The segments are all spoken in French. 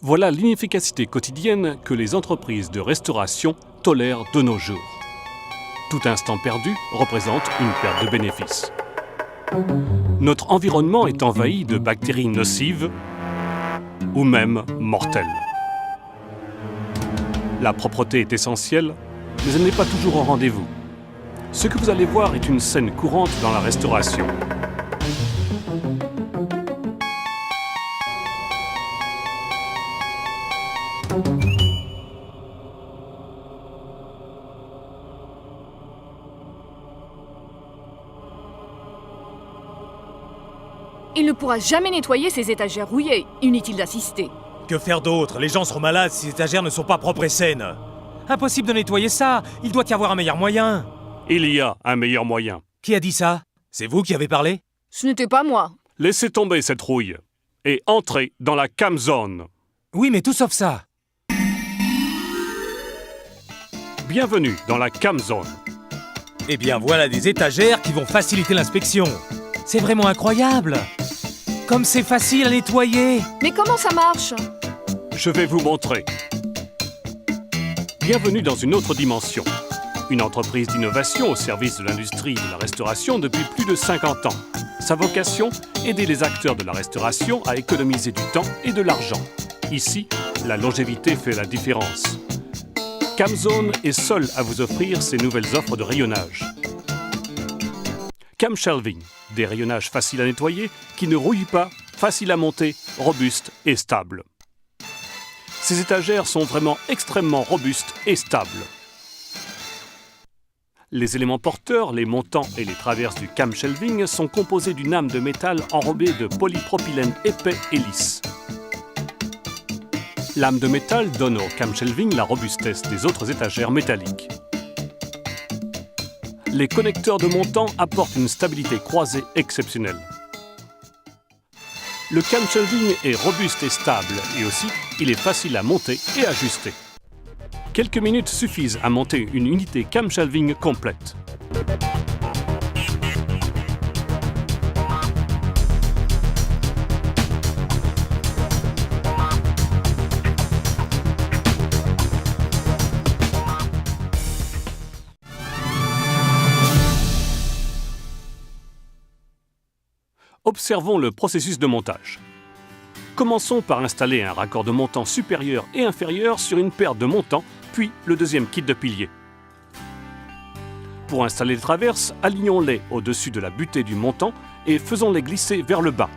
Voilà l'inefficacité quotidienne que les entreprises de restauration tolèrent de nos jours. Tout instant perdu représente une perte de bénéfices. Notre environnement est envahi de bactéries nocives ou même mortelles. La propreté est essentielle, mais elle n'est pas toujours au rendez-vous. Ce que vous allez voir est une scène courante dans la restauration. Il ne pourra jamais nettoyer ces étagères rouillées. Inutile d'assister. Que faire d'autre? Les gens seront malades si les étagères ne sont pas propres et saines. Impossible de nettoyer ça. Il doit y avoir un meilleur moyen. Il y a un meilleur moyen. Qui a dit ça? C'est vous qui avez parlé? Ce n'était pas moi. Laissez tomber cette rouille et entrez dans la cam zone. Oui, mais tout sauf ça. Bienvenue dans la cam zone. Eh bien, voilà des étagères qui vont faciliter l'inspection. C'est vraiment incroyable. Comme c'est facile à nettoyer. Mais comment ça marche? Je vais vous montrer. Bienvenue dans une autre dimension. Une entreprise d'innovation au service de l'industrie de la restauration depuis plus de 50 ans. Sa vocation, aider les acteurs de la restauration à économiser du temps et de l'argent. Ici, la longévité fait la différence. CamZone est seul à vous offrir ces nouvelles offres de rayonnage. Cam Shelving, des rayonnages faciles à nettoyer, qui ne rouillent pas, faciles à monter, robustes et stables. Ces étagères sont vraiment extrêmement robustes et stables. Les éléments porteurs, les montants et les traverses du cam shelving sont composés d'une âme de métal enrobée de polypropylène épais et lisse. L'âme de métal donne au cam shelving la robustesse des autres étagères métalliques. Les connecteurs de montants apportent une stabilité croisée exceptionnelle. Le cam shelving est robuste et stable et aussi il est facile à monter et ajuster. Quelques minutes suffisent à monter une unité cam shelving complète. Observons le processus de montage. Commençons par installer un raccord de montant supérieur et inférieur sur une paire de montants, puis le deuxième kit de piliers. Pour installer les traverses, alignons-les au-dessus de la butée du montant et faisons-les glisser vers le bas.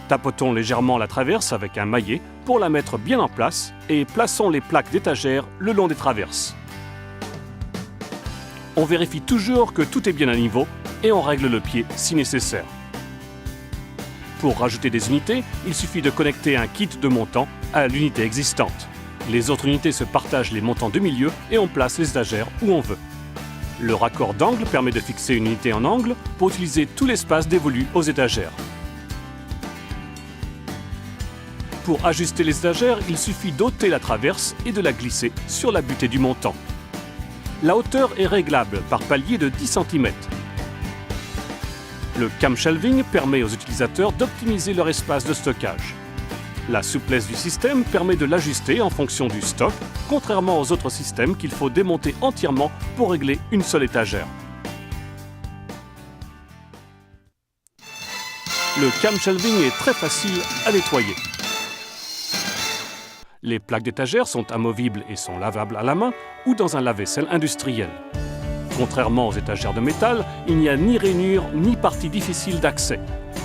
Tapotons légèrement la traverse avec un maillet pour la mettre bien en place et plaçons les plaques d'étagères le long des traverses. On vérifie toujours que tout est bien à niveau et on règle le pied si nécessaire. Pour rajouter des unités, il suffit de connecter un kit de montants à l'unité existante. Les autres unités se partagent les montants de milieu et on place les étagères où on veut. Le raccord d'angle permet de fixer une unité en angle pour utiliser tout l'espace dévolu aux étagères. Pour ajuster les étagères, il suffit d'ôter la traverse et de la glisser sur la butée du montant. La hauteur est réglable par palier de 10 cm. Le cam shelving permet aux utilisateurs d'optimiser leur espace de stockage. La souplesse du système permet de l'ajuster en fonction du stock, contrairement aux autres systèmes qu'il faut démonter entièrement pour régler une seule étagère. Le cam shelving est très facile à nettoyer. Les plaques d'étagères sont amovibles et sont lavables à la main ou dans un lave-vaisselle industriel. Contrairement aux étagères de métal, il n'y a ni rainure ni partie difficile d'accès.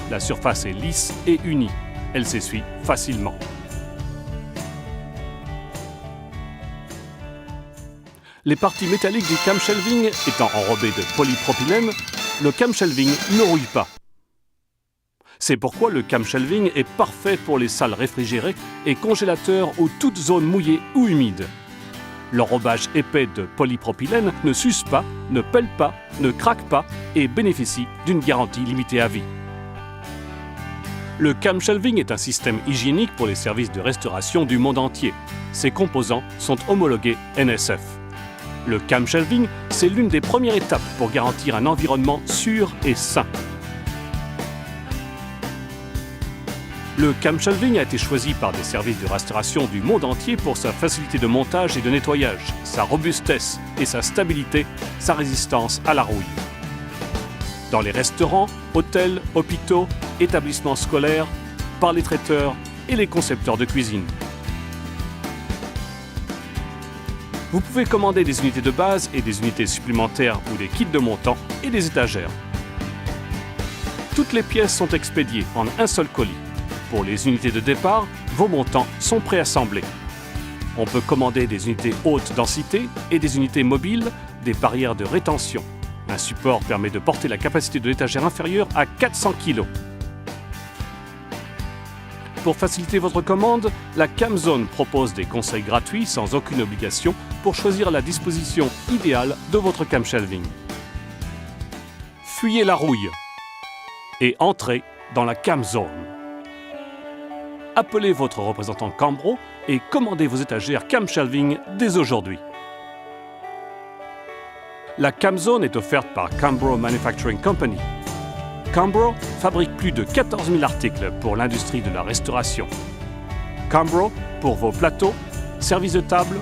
La surface est lisse et unie. Elle s'essuie facilement. Les parties métalliques du cam shelving étant enrobées de polypropylène, le cam shelving ne rouille pas. C'est pourquoi le cam shelving est parfait pour les salles réfrigérées et congélateurs ou toutes zones mouillées ou humides. L'enrobage épais de polypropylène ne s'use pas, ne pèle pas, ne craque pas et bénéficie d'une garantie limitée à vie. Le cam shelving est un système hygiénique pour les services de restauration du monde entier. Ses composants sont homologués NSF. Le cam shelving, c'est l'une des premières étapes pour garantir un environnement sûr et sain. Le camshelving a été choisi par des services de restauration du monde entier pour sa facilité de montage et de nettoyage, sa robustesse et sa stabilité, sa résistance à la rouille. Dans les restaurants, hôtels, hôpitaux, établissements scolaires, par les traiteurs et les concepteurs de cuisine. Vous pouvez commander des unités de base et des unités supplémentaires ou des kits de montant et des étagères. Toutes les pièces sont expédiées en un seul colis. Pour les unités de départ, vos montants sont préassemblés. On peut commander des unités haute densité et des unités mobiles, des barrières de rétention. Un support permet de porter la capacité de l'étagère inférieure à 400 kg. Pour faciliter votre commande, la CamZone propose des conseils gratuits sans aucune obligation pour choisir la disposition idéale de votre camshelving. Fuyez la rouille et entrez dans la CamZone. Appelez votre représentant Cambro et commandez vos étagères camshelving dès aujourd'hui. La CamZone est offerte par Cambro Manufacturing Company. Cambro fabrique plus de 14 000 articles pour l'industrie de la restauration. Cambro pour vos plateaux, services de table,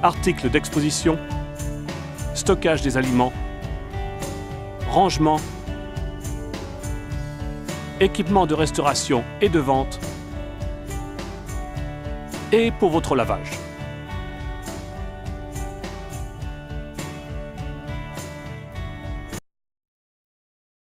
articles d'exposition, stockage des aliments, rangement, équipements de restauration et de vente, et pour votre lavage.